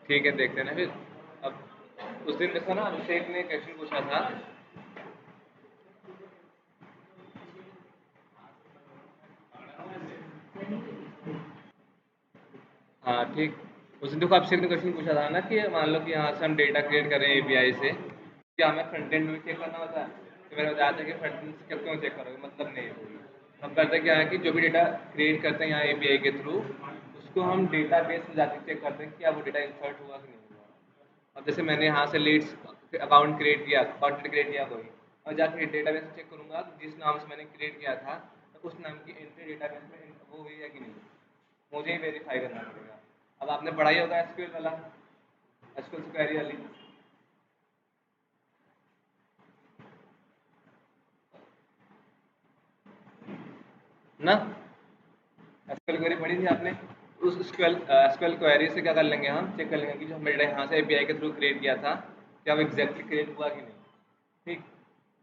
ठीक है, देखते हैं ना फिर। अब उस दिन देखो ना, अभिषेक ने क्वेश्चन पूछा था। हाँ ठीक। उस दिन देखो अभिषेक ने क्वेश्चन पूछा था ना कि मान लो कि यहाँ से हम डेटा क्रिएट कर रहे हैं एपीआई से, क्या हमें फ्रंट एंड में चेक करना होता है? तो मैंने बताया था कि फ्रंट एंड से क्यों चेक करोगे, मतलब नहीं है कोई। हम करते क्या है कि जो भी डेटा क्रिएट करते हैं यहाँ एपीआई के थ्रू, उसको हम डेटा बेस में जाके चेक करते हैं कि क्या वो डेटा इंसर्ट हुआ कि नहीं हुआ। अब जैसे मैंने यहाँ से लीड्स अकाउंट क्रिएट किया, कॉन्टेंट क्रिएट किया कोई, और जाके डेटा बेस चेक करूँगा जिस नाम से मैंने क्रिएट किया था, तो उस नाम की एंट्री डेटा बेस में वो हुई है कि नहीं, मुझे ही वेरीफाई करना पड़ेगा। अब आपने पढ़ा ही होगा एसक्यूएल वाला, एसक्यूएल से क्वेरी वाली ना, एसक्यूएल क्वेरी पढ़ी थी आपने? उस एसक्यूएल क्वेरी से क्या कर लेंगे, हम चेक कर लेंगे कि जो हमने डेटा यहाँ से एपीआई के थ्रू क्रिएट किया था, क्या वो एग्जैक्टली क्रिएट हुआ कि नहीं। ठीक।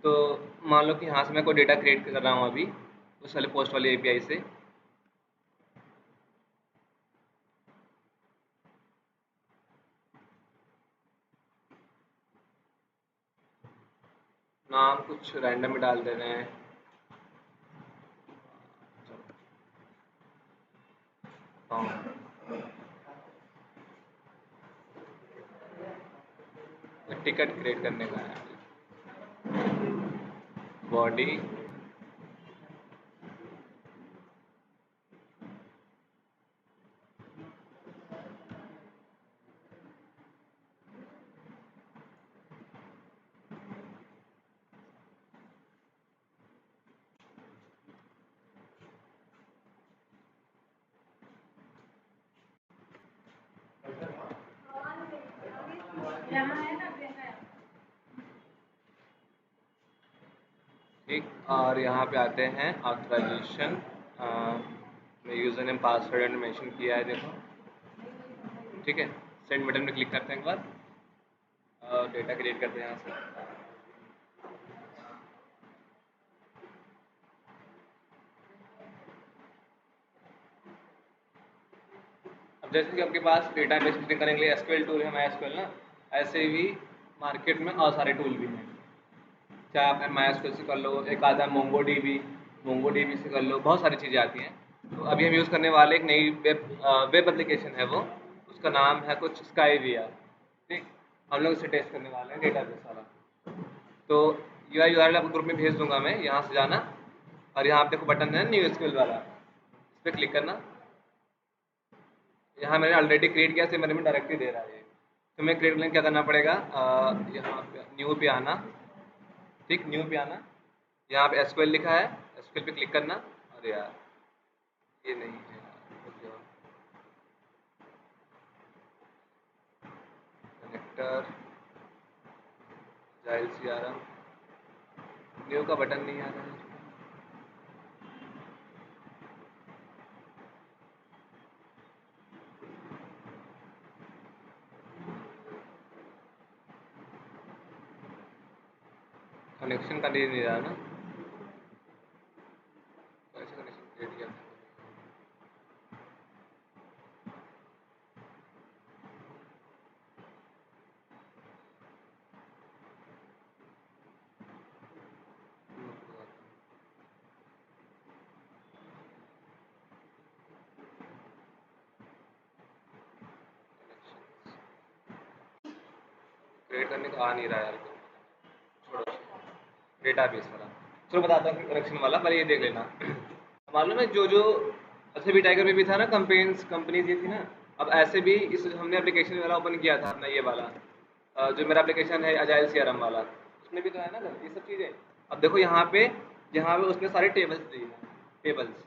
तो मान लो कि यहाँ से मैं कोई डेटा क्रिएट कर रहा हूँ अभी उस वाले पोस्ट वाले एपीआई से। नाम कुछ रैंडम में डाल दे रहे हैं। हाँ, टिकट क्रिएट करने का है। बॉडी। ठीक। और यहाँ पे आते हैं ऑथराइजेशन, मैं user name password and mention किया है देखो। ठीक है, सेंड बटन पे क्लिक करते हैं एक बार, और डेटा क्रिएट करते हैं यहाँ से। अब जैसे कि आपके पास डेटा बेस बिल्डिंग करने के लिए एसक्यूएल टूल है, माई एसक्यूएल ना, ऐसे ही मार्केट में और सारे टूल भी हैं। चाहे आप माई एसक्यूएल से कर लो, एक आता है मोंगो डीबी से कर लो, बहुत सारी चीज़ें आती हैं। तो अभी हम यूज़ करने वाले एक नई वेब एप्लीकेशन है वो, उसका नाम है कुछ स्काई वी आर। ठीक। हम लोग इसे टेस्ट करने वाले हैं डेटा बेस वाला। तो यूआरएल आपको ग्रुप में भेज दूंगा मैं, यहाँ से जाना, और यहाँ पे देखो बटन है न्यू एसक्यूएल वाला, इस पर क्लिक करना। यहाँ मैंने ऑलरेडी क्रिएट किया, मेरे में डायरेक्टली दे रहा है ये। तो मैं क्रिएट करने क्या करना पड़ेगा, यहाँ पे न्यू पे आना। ठीक, न्यू पे आना, यहाँ पे एसक्यूएल लिखा है, एसक्यूएल पे क्लिक करना। अरे यार, ये नहीं है यार, रुक जाओ। कनेक्टर, जाइल सीआरएम, न्यू का बटन नहीं आ रहा है। कनेक्शन का नहीं रहा ना, कैसे कनेक्शन क्रिएट किया था? क्रिएट करने का आ नहीं रहा यार, छोड़ो। डेटाबेस वाला, चलो बताता हूँ कनेक्शन वाला, पहले ये देख लेना। मालूम है जो जो, अच्छा भी टाइगर में भी था ना, कंपेन्स कंपनीज ये थी ना। अब ऐसे भी इस हमने एप्लीकेशन वाला ओपन किया था अपना, ये वाला जो मेरा एप्लीकेशन है अजाइल सीआरएम वाला, उसमें भी तो है ना ये सब चीज़ें। अब देखो यहाँ पे उसने सारे टेबल्स दिए हैं, टेबल्स।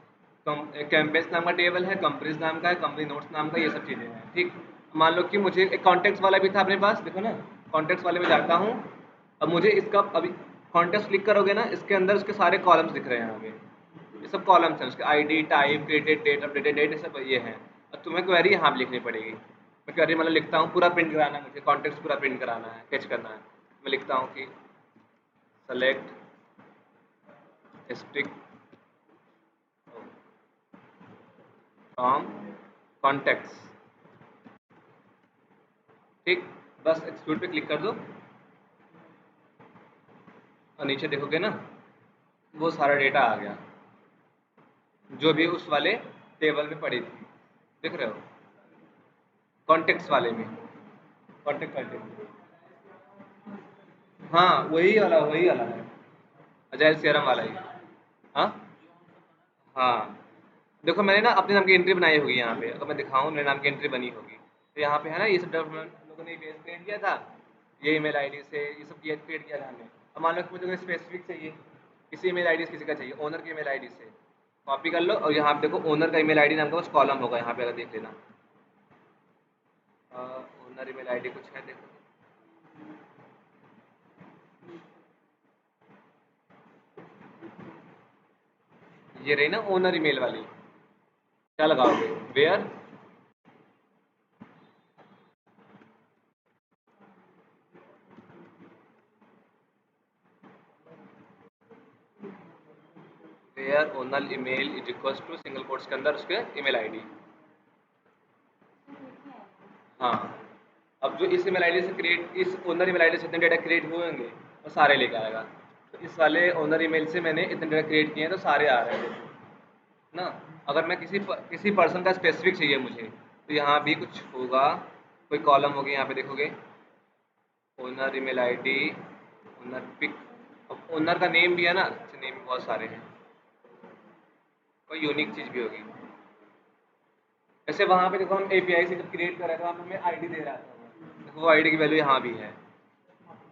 कैंपेन्स नाम का टेबल है, कंपनीज नाम का है, कंपनी नोट्स नाम का, ये सब चीज़ें हैं। ठीक। मान लो कि मुझे एक कॉन्टेक्ट वाला भी था अपने पास, देखो ना, कॉन्टेक्ट वाले में जाता हूँ। अब मुझे इसका अभी कॉन्टेक्ट क्लिक करोगे ना, इसके अंदर उसके सारे कॉलम्स दिख रहे हैं यहाँ पे, ये सब कॉलम्स हैं उसके, ID, type, created date, updated date, ये सब ये हैं। अब तुम्हें क्वेरी यहाँ पे लिखनी पड़ेगी। मैं क्वेरी मतलब लिखता हूँ, पूरा प्रिंट कराना है मुझे, कॉन्टेक्ट पूरा प्रिंट कराना है, फैच करना है। मैं लिखता हूँ कि सेलेक्ट स्टिक फ्रॉम कॉन्टेक्ट्स, ठीक, बस एक्सक्लूड पे क्लिक कर दो और नीचे देखोगे ना वो सारा डेटा आ गया जो भी उस वाले टेबल में पड़ी थी, देख रहे हो, कॉन्टेक्ट्स वाले में, कॉन्टेक्ट वाले में। हाँ वही वाला है, अजाइल सीआरएम वाला ही। हाँ हाँ, देखो मैंने ना अपने नाम की एंट्री बनाई होगी यहाँ पे, अगर मैं दिखाऊँ मेरे नाम की एंट्री बनी होगी तो यहाँ पे है ना, ये सब डेवलपमेंट हम लोगों ने पेज क्रिएट किया था, ये ईमेल आईडी से ये सब क्रिएट किया था हमने। अब मान लो कि मुझे कोई स्पेसिफिक चाहिए, किसी ईमेल आईडी से किसी का चाहिए, ओनर की ईमेल आईडी से कॉपी कर लो और यहाँ पे देखो ओनर का ईमेल आईडी नाम का कुछ कॉलम होगा यहाँ पे, अगर देख लेना ओनर ईमेल आईडी कुछ है देखो, ये रही ना ओनर ईमेल वाली, क्या लगाओगे, where where owner email is equals to single quotes के अंदर उसके ईमेल आईडी। हाँ, अब जो इस ईमेल आईडी से क्रिएट, इस ओनर ईमेल आईडी से जितने डेटा क्रिएट हुए होंगे वो सारे लेके आएगा। तो इस वाले ओनर ईमेल से मैंने इतने डेटा क्रिएट किए हैं तो सारे आ रहे हैं ना। अगर मैं किसी पर्सन का स्पेसिफिक चाहिए मुझे तो यहाँ भी कुछ होगा, कोई कॉलम होगी यहाँ पे देखोगे, owner email ID, owner pic, अब ओनर का नेम भी है ना, नेम भी बहुत सारे हैं, कोई यूनिक चीज़ भी होगी। वैसे वहाँ पे देखो हम एपीआई से जब क्रिएट कर रहे थे वहाँ पे हमें आईडी दे रहा था, देखो वो आईडी की वैल्यू यहाँ भी है,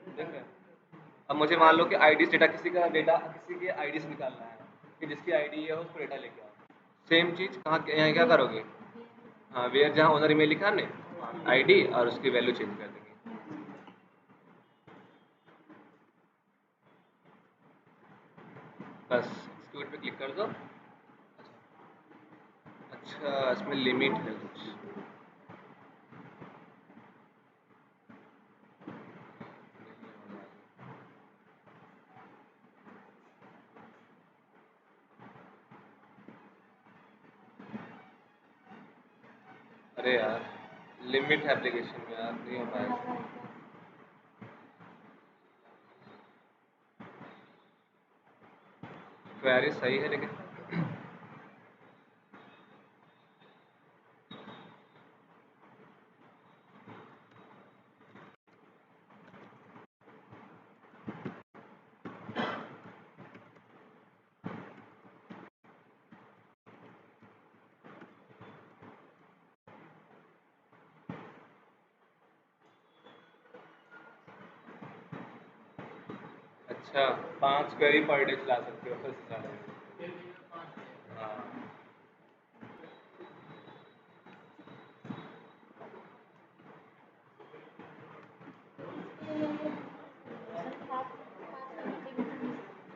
देख रहे हो। अब मुझे मान लो कि आईडी डेटा किसी का डेटा किसी के आईडी से निकालना है, कि जिसकी आईडी है उसको डेटा लेके आओ, सेम चीज़ कहाँ यहाँ क्या करोगे, हाँ वेयर जहाँ ओनर ईमेल लिखा हमने, आईडी और उसकी वैल्यू चेंज कर देंगे। बस एक्सक्यूट पे क्लिक कर दो। अच्छा इसमें लिमिट है कुछ, अरे यार लिमिट है एप्लीकेशन में यार, नहीं हो पाएगा। क्वेरी सही है लेकिन, अच्छा 5 क्वेरी पर डे चला सकते हो, फिर से ज़्यादा, हाँ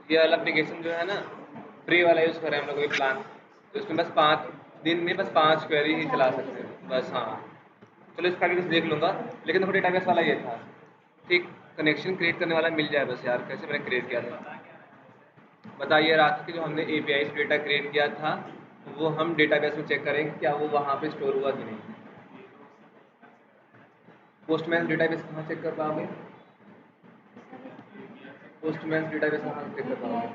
ये वाला एप्लीकेशन जो है ना, फ्री वाला यूज़ कर रहे हैं हम लोग कोई प्लान, तो इसमें बस 5 दिन में बस 5 क्वेरी ही चला सकते हैं बस। हाँ चलो इसका भी कुछ देख लूँगा, लेकिन देखो डेटाबेस वाला ये था, ठीक, कनेक्शन क्रिएट करने वाला मिल जाए बस यार, कैसे मैंने क्रिएट किया था बता, ये रहा था कि जो हमने एपीआई से डेटा क्रिएट किया था वो हम डेटाबेस में चेक करेंगे क्या वो वहाँ पे स्टोर हुआ कि नहीं। पोस्टमैन डेटाबेस कहाँ चेक कर पाओगे, पोस्टमैन डेटाबेस कहाँ चेक कर पाओगे,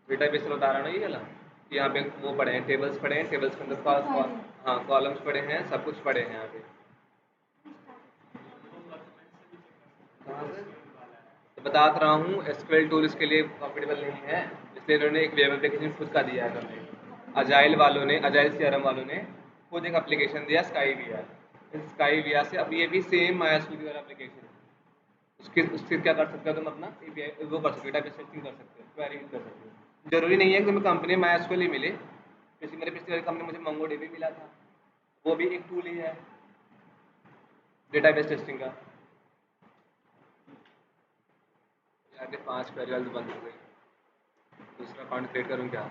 डेटाबेस में बता रहा ना ये वाला, कि यहाँ पे वो पड़े हैं, टेबल्स पड़े हैं, टेबल्स के अंदर हाँ कॉलम्स पड़े हैं, सब कुछ पड़े हैं यहाँ पे। कहाँ से, तो बता तो रहा हूँ एसक्यूएल टूल इसके लिए कंफर्टेबल नहीं है, इसलिए इन्होंने एक वेब एप्लीकेशन खुद का दिया है हमें, अजाइल वालों ने, अजाइल सीआरएम वालों ने खुद एक एप्लीकेशन दिया स्काई वीआर, इस स्काई वीआर से अब ये भी सेम मायास्क्यूएल वाला एप्लीकेशन है, उसके उससे क्या कर सकते हो तुम अपना एपीआई वो कर सकते हो, डेटाबेस सेटिंग कर सकते हो, क्वेरी कर सकते हो, जरूरी नहीं है कि तुम्हें कंपनी मायास्क्यूएल ही मिले, जैसे मेरे पिछले वाली कंपनी मुझे मंगोडीबी मिला था, वो भी एक टूल ही है डेटाबेस टेस्टिंग का। यार के 5 क्वेरी वाली तो बंद हो गई, दूसरा अकाउंट क्रिएट करूँ क्या,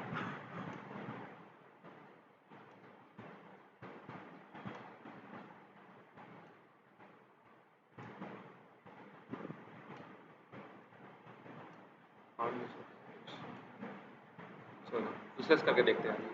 चलो दूसरे से करके देखते हैं।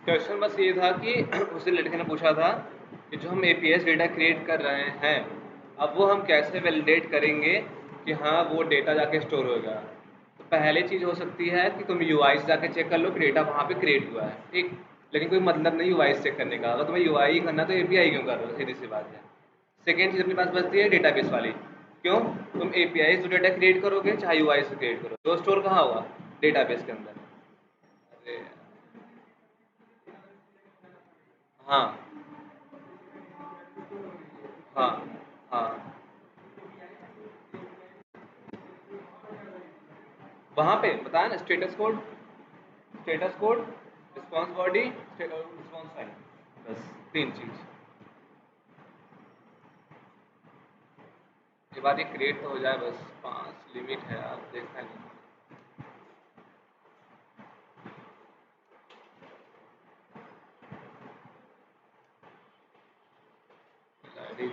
क्वेश्चन बस ये था कि उस लड़के ने पूछा था कि जो हम एपीएस डेटा क्रिएट कर रहे हैं, अब वो हम कैसे वैलिडेट करेंगे कि हाँ वो डेटा जाके स्टोर होगा। तो पहले चीज़ हो सकती है कि तुम यूआई से जाके चेक कर लो कि डेटा वहाँ पे क्रिएट हुआ है, ठीक। लेकिन कोई मतलब नहीं यूआई से चेक करने का, अगर तुम्हें यूआई करना तो एपीआई क्यों कर रहे हो, सीधी सी बात है। सेकेंड चीज़ अपने पास बचती है डेटाबेस वाली। क्यों? तुम एपीआई से डेटा क्रिएट करोगे चाहे यूआई से क्रिएट करो, तो स्टोर कहाँ होगा? डेटाबेस के अंदर। अरे हाँ हाँ हाँ, वहाँ पे बताया ना, status code, response body, response file, बस तीन चीज। ये बात ये क्रिएट तो हो जाए बस, 5 लिमिट है, आप देखना नहीं। आईडी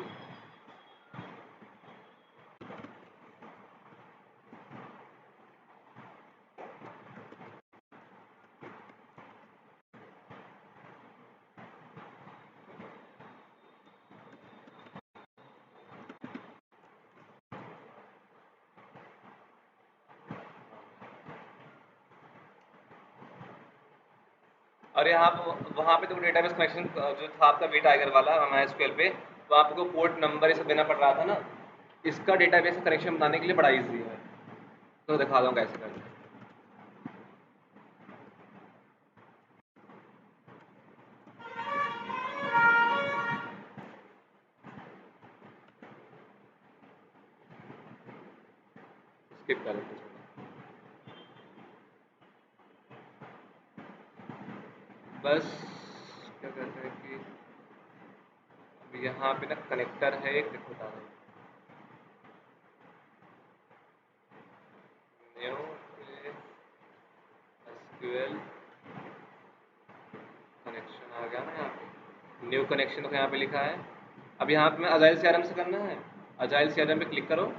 और यहाँ पे वहाँ पे तो डेटाबेस कनेक्शन जो था आपका वी टाइगर वाला MySQL पे, तो आपको पोर्ट नंबर ये सब देना पड़ रहा था ना। इसका डेटाबेस का कनेक्शन बनाने के लिए बड़ा ईजी है, तो दिखा दूँ कैसे करते हैं। स्किप कर देते हैं। बस क्या कहते हैं कि अब यहाँ पे ना कनेक्टर है एक, देखो बता दो। न्यू एसक्यूएल कनेक्शन आ गया ना यहाँ पे, न्यू कनेक्शन को यहाँ पे लिखा है। अब यहाँ पे मैं अजाइल सीआरएम से करना है, अजाइल सीआरएम पे क्लिक करो।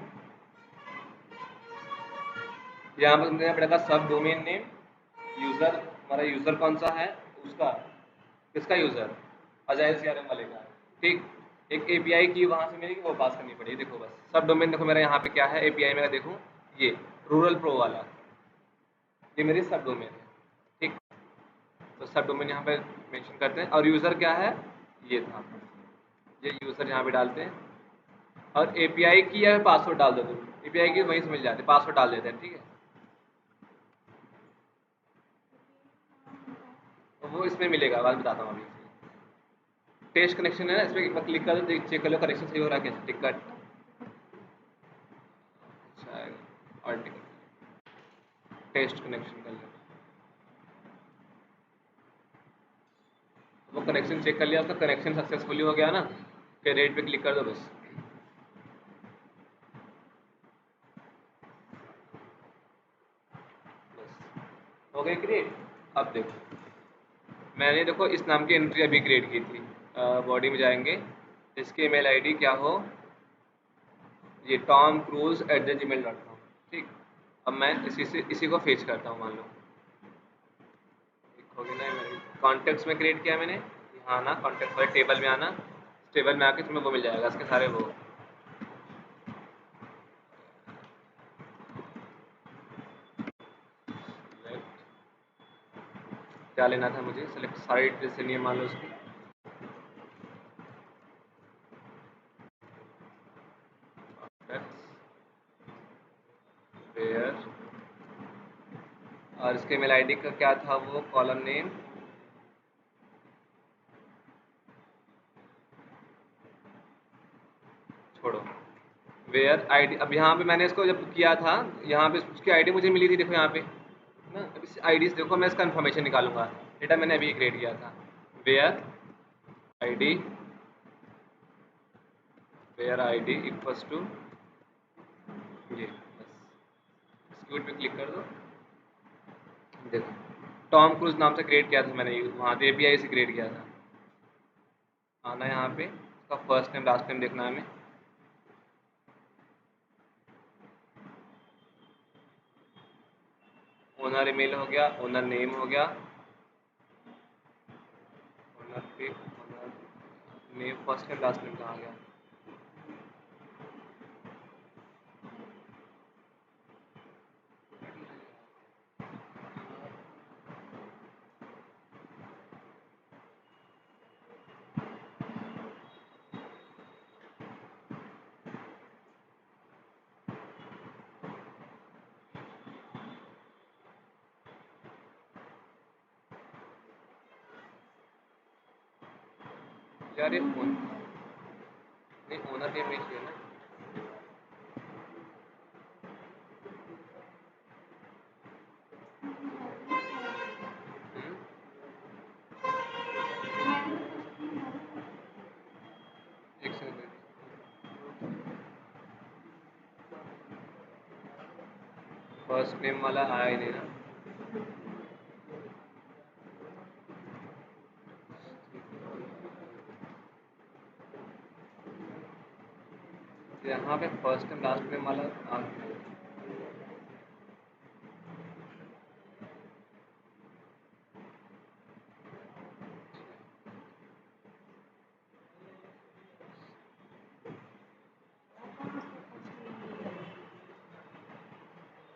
यहाँ पर देना पड़ेगा सब डोमेन नेम, यूज़र, हमारा यूज़र कौन सा है उसका, किसका यूज़र, अजाइल सीआरएम वाले का, ठीक। एक एपीआई की वहाँ से मेरी वो पास करनी पड़ेगी, देखो बस सब डोमेन देखो मेरा यहाँ पे क्या है, एपीआई मेरा देखो ये रूरल प्रो वाला, ये मेरी सब डोमेन है, ठीक। तो सब डोमेन यहाँ पे मेंशन करते हैं, और यूज़र क्या है, ये था, ये यूज़र यहाँ पे डालते हैं। और एपीआई की या पासवर्ड डाल दो तुम, एपीआई की वहीं से मिल जाते हैं, पासवर्ड डाल देते हैं, ठीक है। तो वो इसमें मिलेगा, बाद में बताता हूँ अभी। टेस्ट कनेक्शन है ना, इस पर क्लिक कर दो, चेक कर लो कनेक्शन सही हो रहा है कैसे, टिकट अच्छा है, और टिकट टेस्ट कनेक्शन कर लो। वो कनेक्शन चेक कर लिया, उसका कनेक्शन सक्सेसफुली हो गया ना, फिर रेट पे क्लिक कर दो बस। बस हो गई क्रिएट। अब देखो, मैंने देखो इस नाम की एंट्री अभी क्रिएट की थी, बॉडी में जाएंगे, इसकी ईमेल आईडी क्या हो, ये tom@gmail.com, ठीक। अब मैं इसी को फेच करता हूँ, मान लो लिखोगे ना, मैंने कॉन्टेक्ट्स में क्रिएट किया मैंने, यहाँ आना कॉन्टेक्ट वाले टेबल में आना, टेबल में आके तुम्हें वो मिल जाएगा, इसके सारे वो क्या लेना था मुझे, सेलेक्ट साइट जैसे नहीं मान लो उसकी, वेयर, और इसके मेल आईडी का क्या था वो, कॉलम नेम, छोड़ो, वेयर आईडी। अब यहाँ पे मैंने इसको जब किया था, यहाँ पे उसकी आईडी मुझे मिली थी, देखो यहाँ पे ना, अब इस आईडी से देखो मैं इसका इन्फॉर्मेशन निकालूंगा, डेटा मैंने अभी क्रिएट किया था, where ID, where ID equals to ये, बस एक्सिक्यूट पे क्लिक कर दो। देखो टॉम क्रूज नाम से क्रिएट किया था मैंने, वहाँ पे एपीआई से क्रिएट किया था। आना यहाँ पे, उसका फर्स्ट नेम लास्ट नेम देखना है हमें, ओनर ईमेल हो गया, ओनर नेम हो गया, name first name last name कहाँ गया? यार ये फोन नहीं, ओनर नेम नहीं चाहिए ना। हम्म, एक सेकंड। फर्स्ट नेम वाला आया ही नहीं ना। यहाँ पे फर्स्ट नेम लास्ट नेम वाला आ गया।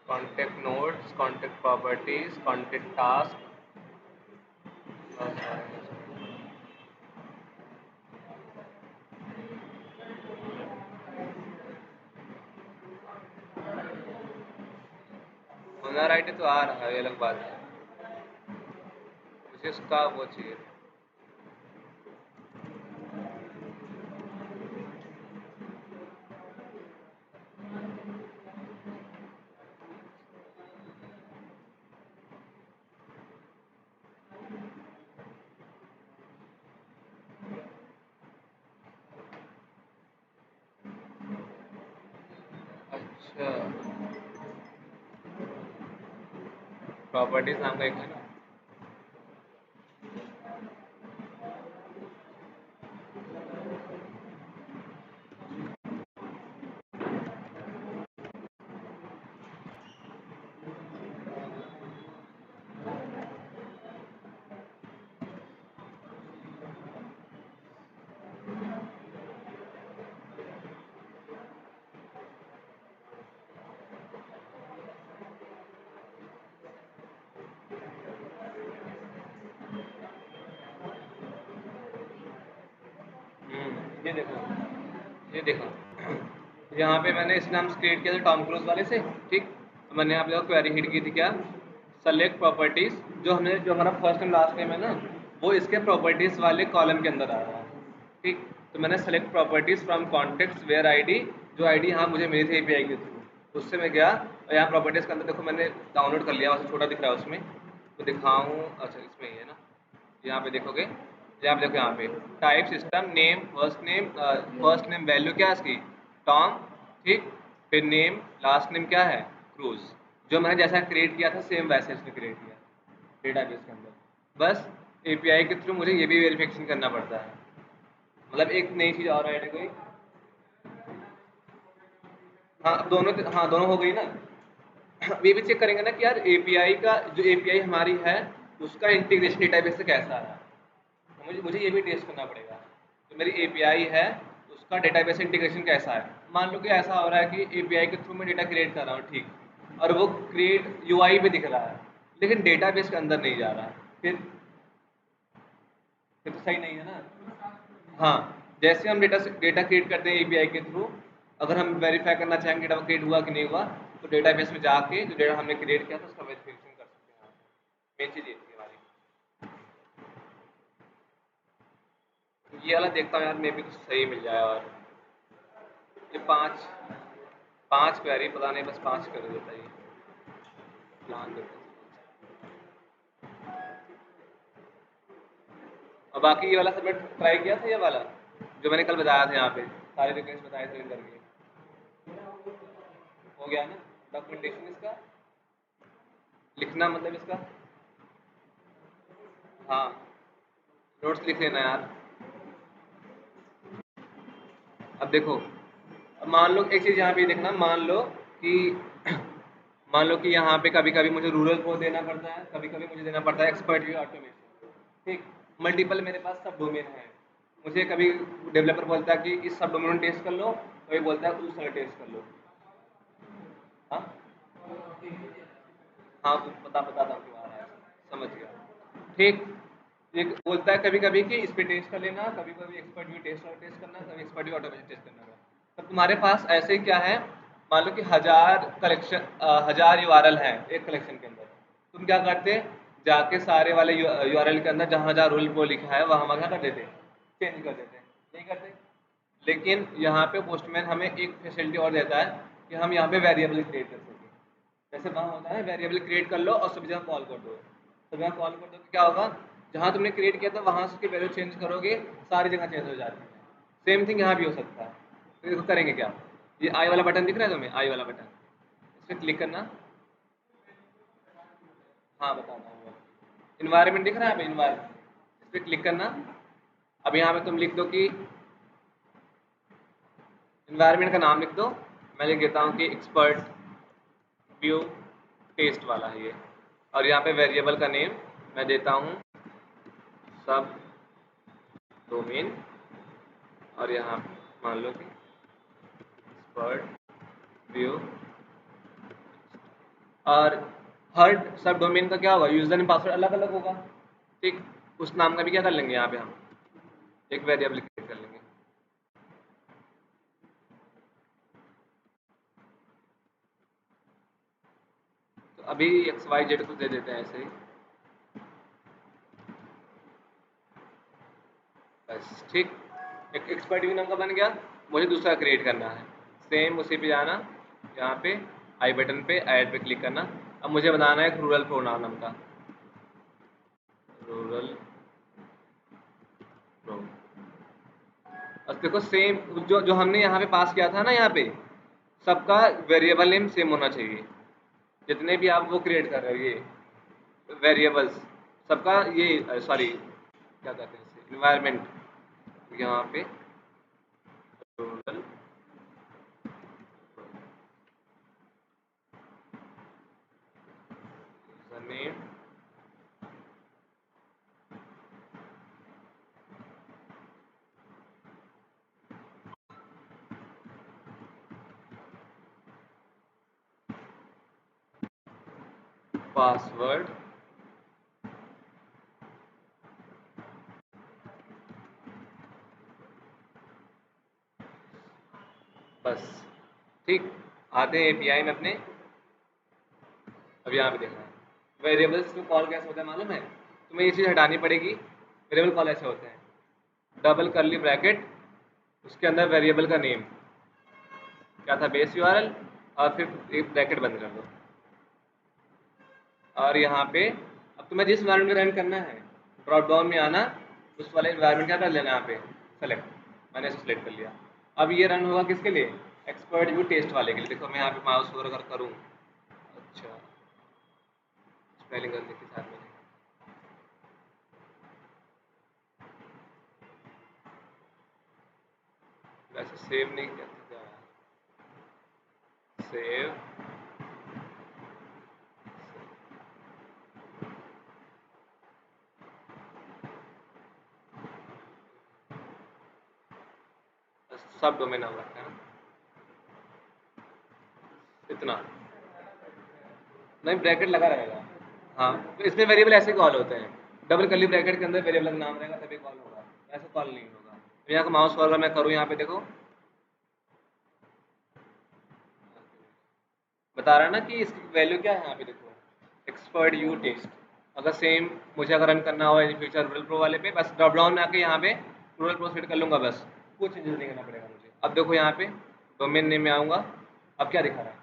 Contact notes, contact properties, contact task. Owner ID तो आ रहा है, ये अलग बात है। मुझे उसका वो चाहिए। अच्छा, प्रॉपर्टीज नाम का एक है ना। ये देखो, ये देखो, यहाँ पे मैंने इस नाम से क्रिएट किया था टॉम क्रूज वाले से। ठीक, मैंने यहाँ पे क्वेरी हिट की थी क्या, सेलेक्ट प्रॉपर्टीज। जो हमारा फर्स्ट एंड लास्ट नेम है ना, वो इसके प्रॉपर्टीज वाले कॉलम के अंदर आ रहा है। ठीक, तो मैंने select properties from contacts where ID, जो आईडी यहाँ मुझे मिली थी एपीआई के थ्रू, उससे मैं गया और यहाँ प्रॉपर्टीज के अंदर देखो मैंने डाउनलोड कर लिया, वैसे छोटा दिख रहा है उसमें, तो दिखाऊँ। अच्छा, इसमें ही है ना। यहाँ पे देखोगे, यहाँ पे देखो, यहाँ पे type system name first name value क्या है इसकी, टॉम। ठीक, फिर नेम, लास्ट नेम क्या है, क्रूज। जो मैंने जैसा क्रिएट किया था सेम वैसे इसने क्रिएट किया डेटाबेस के अंदर। बस एपीआई के थ्रू मुझे ये भी वेरिफिकेशन करना पड़ता है। मतलब एक नई चीज़ और ऐड है कोई। हाँ, दोनों हो गई ना। अब ये भी चेक करेंगे ना कि यार एपीआई का जो एपीआई हमारी है, उसका इंटीग्रेशन डेटाबेस से कैसा आ रहा है। तो मुझे ये भी टेस्ट करना पड़ेगा। जो मेरी एपीआई है, उसका डेटाबेस इंटीग्रेशन कैसा है। मान लो कि ऐसा हो रहा है कि एपीआई के थ्रू मैं डेटा क्रिएट कर रहा हूँ, ठीक, और वो क्रिएट यूआई पे दिख रहा है, लेकिन डेटाबेस के अंदर नहीं जा रहा, फिर तो सही नहीं है ना। हाँ, जैसे हम डेटा क्रिएट करते हैं एपीआई के थ्रू, अगर हम वेरीफाई करना चाहेंगे डेटा क्रिएट हुआ कि नहीं हुआ, तो डेटाबेस में जाके जो डेटा हमने क्रिएट किया था उसका वेरिफिकेशन कर सकते हैं। मेन चीज़ ये थी हमारी। ये वाला देखता हूँ यार, मे भी कुछ सही मिल जाए। और ये पाँच पाँच क्वेरी, पता नहीं बस पाँच कर देता है ये प्लान देते हैं। और बाकी ये वाला सबने ट्राई किया था, ये वाला जो मैंने कल बताया था, यहाँ पे सारे रिक्वेस्ट बताए थे करके, हो गया ना। डॉक्यूमेंटेशन इसका लिखना, मतलब इसका, हाँ, नोट्स लिख लेना यार। अब देखो, अब मान लो एक चीज़ यहाँ पे देखना, कि मान लो कि यहाँ पे कभी कभी मुझे रूरल को देना पड़ता है, कभी कभी मुझे देना पड़ता है एक्सपर्ट ऑटोमेशन। ठीक, मल्टीपल मेरे पास सब डोमेन है, मुझे कभी डेवलपर बोलता है कि इस सब डोमेन टेस्ट कर लो, कभी बोलता है उस सारे टेस्ट कर लो। हाँ हाँ, बताता हूँ क्यों आ रहा है, समझ गया। ठीक, एक बोलता है कभी कभी कि इस पे टेस्ट कर लेना, कभी कभी एक्सपर्ट व्यू टेस्ट करना, कभी एक्सपर्ट व्यू ऑटोमेटिक टेस्ट करना होगा। तो तुम्हारे पास ऐसे ही क्या है, मान लो कि 1000 है एक कलेक्शन के अंदर। तुम क्या करते, जाके सारे वाले यूआरएल के अंदर जहाँ जहाँ रूल वो लिखा है वहाँ वहाँ कर देते, चेंज कर देते, नहीं करते। लेकिन यहाँ पे पोस्टमैन हमें एक फैसिलिटी और देता है कि हम यहाँ पे वेरिएबल क्रिएट कर सकें। जैसे वहाँ होता है वेरिएबल क्रिएट कर लो और सभी जगह कॉल कर दो, सभी जगह कॉल कर दो तो क्या होगा, जहाँ तुमने क्रिएट किया था वहाँ से वैल्यू चेंज करोगे, सारी जगह चेंज हो जाती है। सेम थिंग यहाँ भी हो सकता है। तो इसको करेंगे क्या, ये आई वाला बटन दिख रहा है तुम्हें, आई वाला बटन, इस पर क्लिक करना। हाँ बताता हूँ, इन्वायरमेंट दिख रहा है, इन्वायरमेंट, इस पर क्लिक करना। अब यहाँ पे तुम लिख दो कि इन्वायरमेंट का नाम लिख दो। मैं लिख देता हूँ कि एक्सपर्ट व्यू टेस्ट वाला है ये, और यहाँ पे वेरिएबल का नेम मैं देता हूँ सब डोमेन, और यहाँ मान लो कि एक्सपर्ट व्यू। और हर सब डोमेन का क्या होगा, यूजर नेम पासवर्ड अलग अलग होगा। ठीक, उस नाम का भी क्या कर लेंगे, यहाँ पे हम एक वेरिएबल क्रिएट कर लेंगे। तो अभी एक्स वाई जेड को दे देते हैं ऐसे ही, बस। ठीक, एक एक्सपर्ट व्यू नाम का बन गया। मुझे दूसरा क्रिएट करना है, सेम उसी पे जाना, यहाँ पे आई बटन पे ऐड पे क्लिक करना। अब मुझे बनाना है एक रूरल प्रोनाउन नाम का, रूरल प्रो। अब देखो सेम जो जो हमने यहाँ पे पास किया था ना, यहाँ पे सबका वेरिएबल नेम सेम होना चाहिए, जितने भी आप वो क्रिएट कर रहे हो ये वेरिएबल्स, सबका ये सॉरी क्या कहते हैं इसे, इन्वायरमेंट, यहाँ पे रूरल नेम, पासवर्ड, बस। ठीक, आते हैं एपीआई में अपने। अब यहाँ पे देखना वेरिएबल्स को कॉल कैसे होता है मालूम है तुम्हें, ये चीज़ हटानी पड़ेगी। वेरिएबल कॉल ऐसे होते हैं, डबल करली ब्रैकेट, उसके अंदर वेरिएबल का नेम क्या था, बेस यूआरएल, और फिर एक ब्रैकेट बंद कर दो। और यहाँ पे अब तुम्हें जिस इन्वायरमेंट में रन करना है, ड्रॉप डाउन में आना, उस वाले इन्वायरमेंट क्या कर लेना, यहाँ पे सेलेक्ट, मैंने इसे सेलेक्ट कर लिया। अब ये रन होगा किसके लिए, एक्सपर्ट व्यू टेस्ट वाले के लिए। देखो मैं यहाँ पे माउस ओवर अगर करूँ, अच्छा स्पेलिंग गलती के साथ में, वैसे सेव नहीं किया था, सेव, सब डोमेन नाम रखा है इतना, नहीं ब्रैकेट लगा रहेगा। हाँ, तो इसमें वेरिएबल ऐसे कॉल होते हैं, डबल कर्ली ब्रैकेट के अंदर वेरिएबल का नाम रहेगा तभी कॉल होगा, ऐसे कॉल नहीं होगा। तो यहाँ का माउस अगर मैं करूँ, यहाँ पे देखो बता रहा है ना कि इसकी वैल्यू क्या है, यहाँ पे देखो एक्सपर्ट यू टेस्ट। अगर सेम मुझे अगर रन करना हो इन फ्यूचर रूरल प्रो वाले पे, बस ड्रॉप डाउन में आके यहाँ पे रूरल प्रो सेट कर लूँगा, बस कुछ चेंजेस नहीं करना पड़ेगा मुझे। अब देखो यहाँ पे डोमेन नेम में आऊँगा, अब क्या दिखा रहा है,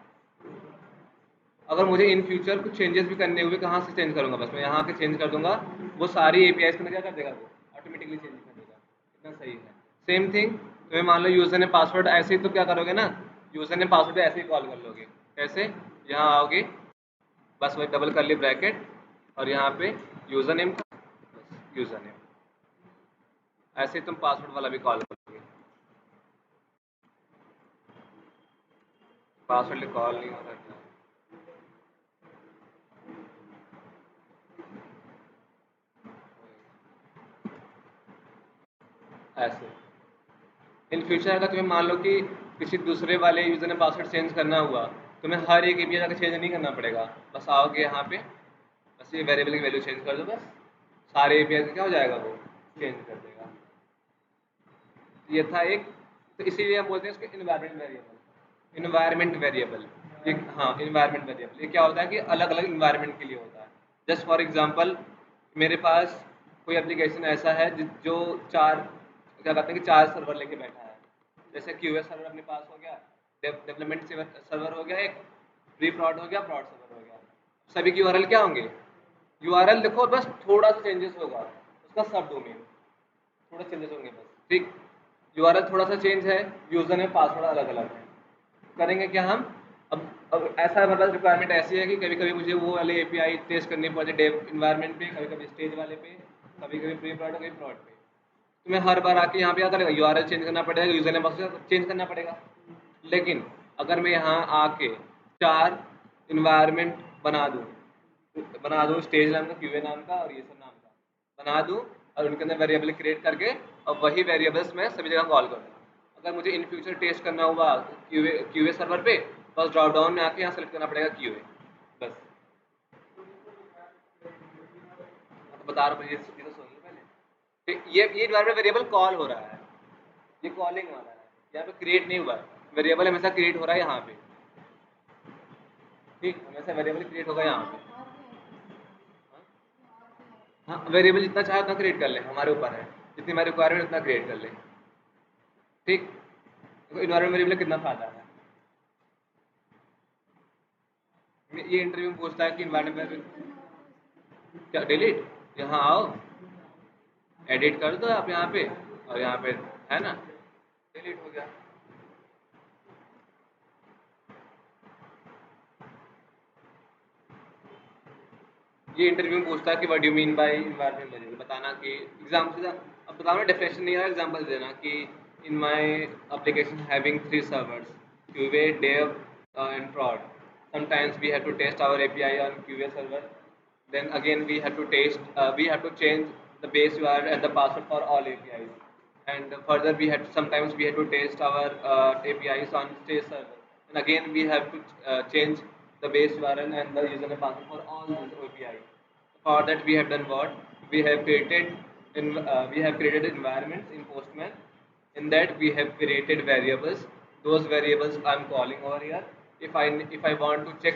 अगर मुझे इन फ्यूचर कुछ चेंजेस भी करने हुए कहाँ से चेंज करूँगा, बस मैं यहाँ के चेंज कर दूंगा, वो सारी एपीआई के अंदर क्या कर देगा, वो ऑटोमेटिकली चेंज कर देगा। इतना सही है। सेम थिंग तुम्हें मान लो यूजर ने पासवर्ड ऐसे ही, तो क्या करोगे ना, यूजर ने पासवर्ड ऐसे ही कॉल कर लोगे। कैसे, यहाँ आओगे, बस वही डबल कर ली ब्रैकेट, और यहाँ पे यूजर नेम का, बस यूजर नेम, ऐसे ही तुम पासवर्ड वाला भी कॉल करोगे, पासवर्ड कॉल नहीं हो सकता। ऐसे इन फ्यूचर अगर तुम्हें मान लो कि किसी दूसरे वाले यूज़र ने पासवर्ड चेंज करना हुआ, तुम्हें हर एक एपीआई जाकर चेंज नहीं करना पड़ेगा। बस आओगे यहाँ पे, बस ये वेरिएबल की वैल्यू चेंज कर दो, बस सारे एपीआई क्या हो जाएगा, वो चेंज कर देगा। ये था एक, तो इसीलिए हम बोलते हैं इसको इन्वायरमेंट वेरिएबल। इन्वायरमेंट वेरिएबल, ये हाँ इन्वायरमेंट वेरिएबल, ये क्या होता है कि अलग अलग इन्वायरमेंट के लिए होता है। जस्ट फॉर एग्जांपल, मेरे पास कोई एप्लीकेशन ऐसा है जो चार, क्या कहते हैं कि चार सर्वर लेके बैठा है। जैसे क्यूएस सर्वर अपने पास हो गया, डेवलपमेंट सर्वर हो गया, एक प्री प्रॉड हो गया, प्रॉड सर्वर हो गया। सभी की यूआरएल क्या होंगे, यूआरएल देखो बस थोड़ा सा चेंजेस होगा, उसका सब डोमेन थोड़ा चेंजेस होंगे बस, ठीक। यूआरएल थोड़ा सा चेंज है, यूजर में पासवर्ड अलग अलग है। करेंगे क्या हम, अब ऐसा हमारे पास रिक्वायरमेंट ऐसी है कि कभी कभी मुझे वो वाले एपीआई टेस्ट करनी पड़ती है डेव इन्वायरमेंट पे, कभी कभी स्टेज वाले पे, कभी कभी प्री प्रॉड, कभी प्रॉड पे। तुम्हें हर बार आके यहाँ पे क्या करेगा, यूआरएल चेंज करना पड़ेगा, यूजर नेम चेंज करना पड़ेगा। लेकिन अगर मैं यहाँ आके चार इन्वायरमेंट बना दूँ स्टेज नाम का, क्यूए नाम का और ये सब नाम का बना दूँ, और उनके अंदर वेरिएबल क्रिएट करके और वही वेरिएबल्स मैं सभी जगह कॉल कर दूँ। अगर मुझे इन फ्यूचर टेस्ट करना हुआ क्यूए सर्वर पे, बस ड्रॉप डाउन में आके यहाँ सेलेक्ट करना पड़ेगा क्यूए, बस। तो बता रहा हूँ, ये तो सुन लो पहले। ये इन्वायरमेंट वेरिएबल कॉल हो रहा है, ये कॉलिंग वाला है, यहाँ पे क्रिएट नहीं हुआ है। वेरिएबल हमेशा क्रिएट हो रहा है यहाँ पे, ठीक, हमेशा वेरिएबल क्रिएट होगा यहाँ पे। हाँ, वेरिएबल जितना चाहे उतना क्रिएट कर ले, हमारे ऊपर है, जितनी हमारी रिक्वायरमेंट उतना क्रिएट कर ले, ठीक। तो इन्वायरमेंट वेरिएबल कितना फायदा है, ये इंटरव्यू में पूछता है कि इन्वायरमेंट वेरिएबल क्या, डिलीट, यहाँ आओ, एडिट कर दो आप यहाँ पे, और यहाँ पे है ना, डिलीट हो गया। ये इंटरव्यू में पूछता है कि what do you mean by environment variable, बताना कि एग्जाम से, अब बताना डेफिनेशन नहीं आ रहा, एग्जांपल देना कि in my application having 3 servers, QA, dev and prod. Sometimes we have to test our API on QA server, then again we have to change the base URL and the password for all APIs, and further sometimes we have to test our APIs on stage server, and again we have to change the base URL and the username password for all these APIs. For that we have done what, we have created environments in Postman. In that we have created variables. Those variables I am calling over here. If I want to check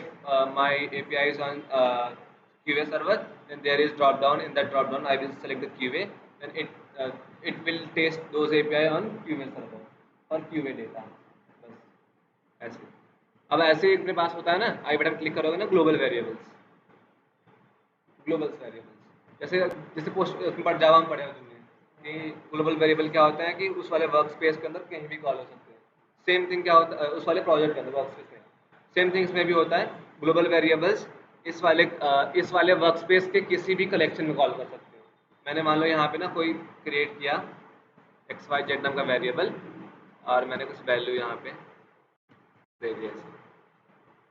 my APIs on QA server, then there is drop down. In that drop down, I will select the QA, then it will test those API on QA server or QA data. बस ऐसे। अब ऐसे ही अपने पास होता है ना, आई button click करोगे ना, ग्लोबल वेरिएबल्स, ग्लोबल्स वेरिएबल्स, जैसे जैसे पोस्ट पर जावा में पढ़े हो तुमने कि ग्लोबल वेरिएबल क्या होता है कि उस वाले वर्क स्पेस के अंदर कहीं भी कॉल हो सकते हैं। सेम थिंग क्या होता है उस वाले प्रोजेक्ट के अंदर वर्क स्पेस में, सेम थिंग इसमें भी होता है। ग्लोबल वेरिएबल्स इस वाले वर्क स्पेस के किसी भी कलेक्शन में कॉल कर सकते हो। मैंने मान लो यहाँ पे ना कोई क्रिएट किया XYZ नाम का वेरिएबल, और मैंने कुछ वैल्यू यहाँ पे दे दिया इसे।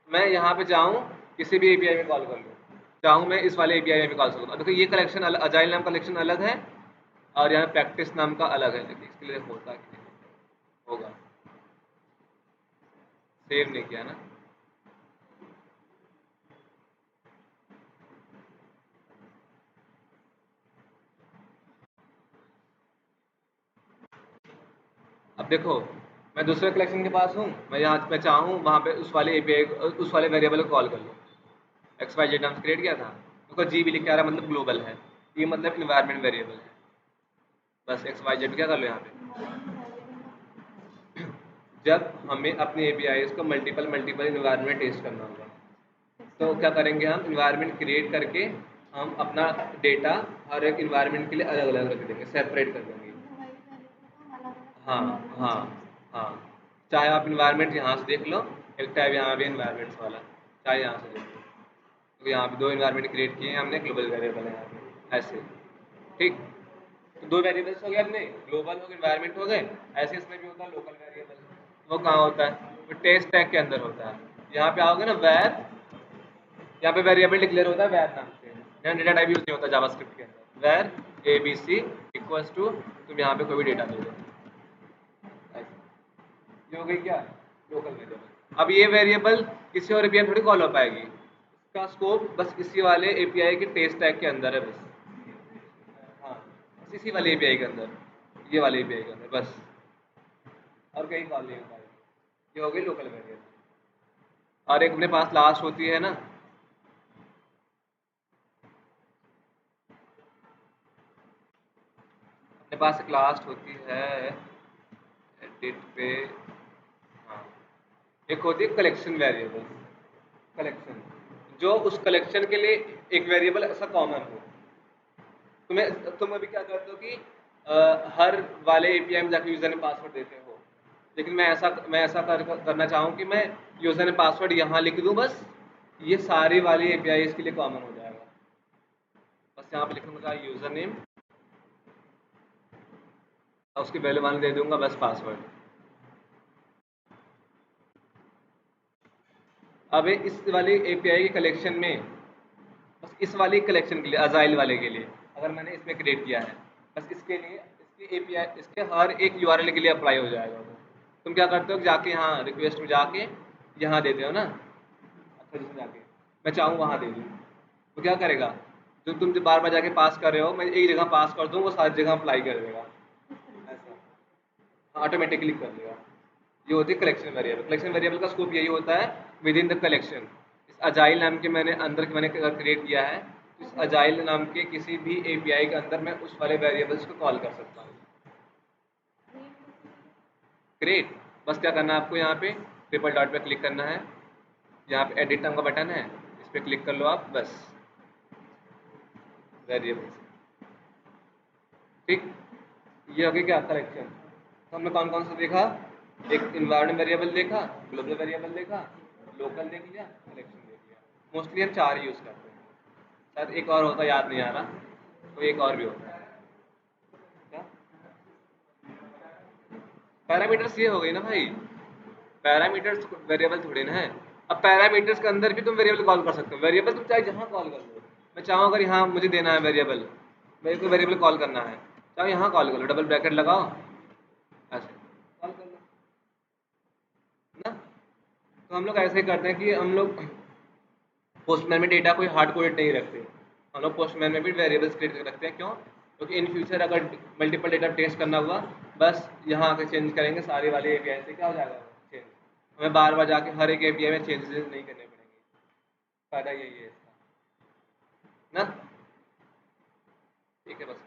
मैं यहाँ पे चाहूँ किसी भी एपीआई में कॉल कर लूँ, चाहूँ मैं इस वाले एपीआई में भी कॉल सकूँ। देखो ये कलेक्शन अजाइल नाम कलेक्शन अलग है, और यहाँ प्रैक्टिस नाम का अलग है। देखिए इसके लिए होता कि नहीं होगा, सेव नहीं किया ना। अब देखो मैं दूसरे कलेक्शन के पास हूँ, मैं यहाँ मैं चाहूँ वहाँ पे उस वाले एपीआई उस वाले वेरिएबल को कॉल कर लूँ। XYZ नाम से क्रिएट किया था, देखो जी भी लिख के आ रहा है, मतलब ग्लोबल है, ये मतलब इन्वायरमेंट वेरिएबल है। बस XYZ क्या कर लो यहाँ पे। जब हमें अपने एपीआईज को मल्टीपल इन्वायरमेंट टेस्ट करना होगा, तो क्या करेंगे, हम इन्वायरमेंट क्रिएट करके हम अपना डेटा हर एक इन्वायरमेंट के लिए अलग अलग रख देंगे, सेपरेट कर देंगे। हाँ हाँ हाँ, चाहे आप इन्वायरमेंट यहाँ से देख लो, एक टैब यहाँ भी इन्वायरमेंट्स वाला, चाहे यहाँ से देख लो। तो यहाँ पे 2 इन्वायरमेंट क्रिएट किए हैं हमने, ग्लोबल वेरिएबल है यहाँ पे ऐसे, ठीक। तो 2 वेरिएबल्स हो गए अपने, ग्लोबल हो गए, इन्वायरमेंट हो गए। ऐसे इसमें भी होता है लोकल वेरिएबल, वो कहाँ होता है, वो टेस्ट टैग के अंदर होता है। यहाँ पे आओगे ना वैर, यहाँ पे वेरिएबल डिक्लेयर होता है वैर नाम से, यहाँ डेटा टाइप यूज नहीं होता जावास्क्रिप्ट के अंदर। वैर ABC इक्वल्स टू तुम यहाँ पे कोई भी डेटा दे दो, ये हो गई क्या लोकल वेरिएबल। अब ये वेरिएबल किसी और एपीआई थोड़ी कॉल हो पाएगी, इसका स्कोप बस इसी वाले एपीआई के टेस्ट टैग के अंदर है बस। हाँ बस इसी वाले एपीआई के अंदर, ये वाले एपीआई के अंदर बस, और कहीं कॉल नहीं हो पाएगी। ये हो गई लोकल वेरिएबल। और एक अपने पास लास्ट होती है ना, अपने पास एक लास्ट होती है एडिट पे, हाँ एक होती है कलेक्शन वेरिएबल, कलेक्शन, जो उस कलेक्शन के लिए एक वेरिएबल ऐसा कॉमन हो। तुम अभी क्या करते हो कि हर वाले एपीआई में जाकर यूजर ने पासवर्ड देते हो, लेकिन मैं ऐसा करना चाहूँ कि मैं यूजर ने पासवर्ड यहाँ लिख दूँ बस, ये सारी वाली एपीआई इसके लिए कॉमन हो जाएगा। बस यहाँ पे लिखूंगा यूजर नेम, और उसकी वैल्यू मान दे दूंगा बस पासवर्ड। अब इस वाली एपीआई के कलेक्शन में, बस इस वाली कलेक्शन के लिए, अजाइल वाले के लिए अगर मैंने इसमें क्रिएट किया है, बस इसके लिए इसके एपीआई इसके हर एक यूआरएल के लिए अप्लाई हो जाएगा वो। तुम क्या करते हो जाके यहाँ रिक्वेस्ट में जाके यहाँ देते हो ना, अच्छा जिसमें जाके मैं चाहूँ वहाँ दे दूँ, तो क्या करेगा, जो तुम जो बार बार जाके पास कर रहे हो, मैं एक जगह पास कर दूँ वो सारी जगह अप्लाई कर देगा, ऐसा ऑटोमेटिकली कर देगा। ये होती है कलेक्शन वेरिएबल। कलेक्शन वेरिएबल का स्कोप यही होता है विद इन द कलेक्शन। इस अजाइल नाम के मैंने क्रिएट किया है, इस अजाइल नाम के किसी भी एपीआई के अंदर मैं उस वाले वेरिएबल्स को कॉल कर सकता हूँ। ग्रेट, बस क्या करना है आपको, यहाँ पे ट्रिपल डॉट पे क्लिक करना है, यहाँ पे एडिट नाम का बटन है, इस पर क्लिक कर लो आप बस, वेरिएबल्स, ठीक। ये हो गया क्या कलेक्शन। तो हमने कौन कौन सा देखा, एक इन्वायरमेंट वेरिएबल देखा, ग्लोबल वेरिएबल देखा, लोकल देख लिया, कलेक्शन देख लिया। मोस्टली हम 4 यूज़ करते हैं, शायद एक और होता याद नहीं आ रहा, तो एक और भी होता है क्या, पैरामीटर्स। ये हो गई ना भाई, पैरामीटर्स वेरिएबल थोड़े ना है। अब पैरामीटर्स के अंदर भी तुम वेरिएबल कॉल कर सकते हो, वेरिएबल तुम चाहे जहाँ कॉल कर लो। मैं चाहूँ अगर यहाँ मुझे देना है वेरिएबल, मेरे को वेरिएबल कॉल करना है, चाहे यहाँ कॉल कर लो, डबल ब्रैकेट लगाओ, ऐसे कॉल कर लो ना। तो हम लोग ऐसे ही करते हैं कि हम लोग पोस्टमैन में डेटा कोई हार्ड कोडेड नहीं रखते, हम लोग पोस्टमैन में भी वेरिएबल्स क्रिएट कर रखते हैं। क्यों? क्योंकि इन फ्यूचर अगर मल्टीपल डेटा टेस्ट करना हुआ, बस यहाँ आके चेंज करेंगे, सारी वाली एपीआई से क्या हो जाएगा चेंज, हमें बार बार जाके हर एक एपीआई में चेंजेस नहीं करने पड़ेंगे। फ़ायदा यही है इसका ना, ठीक है बस।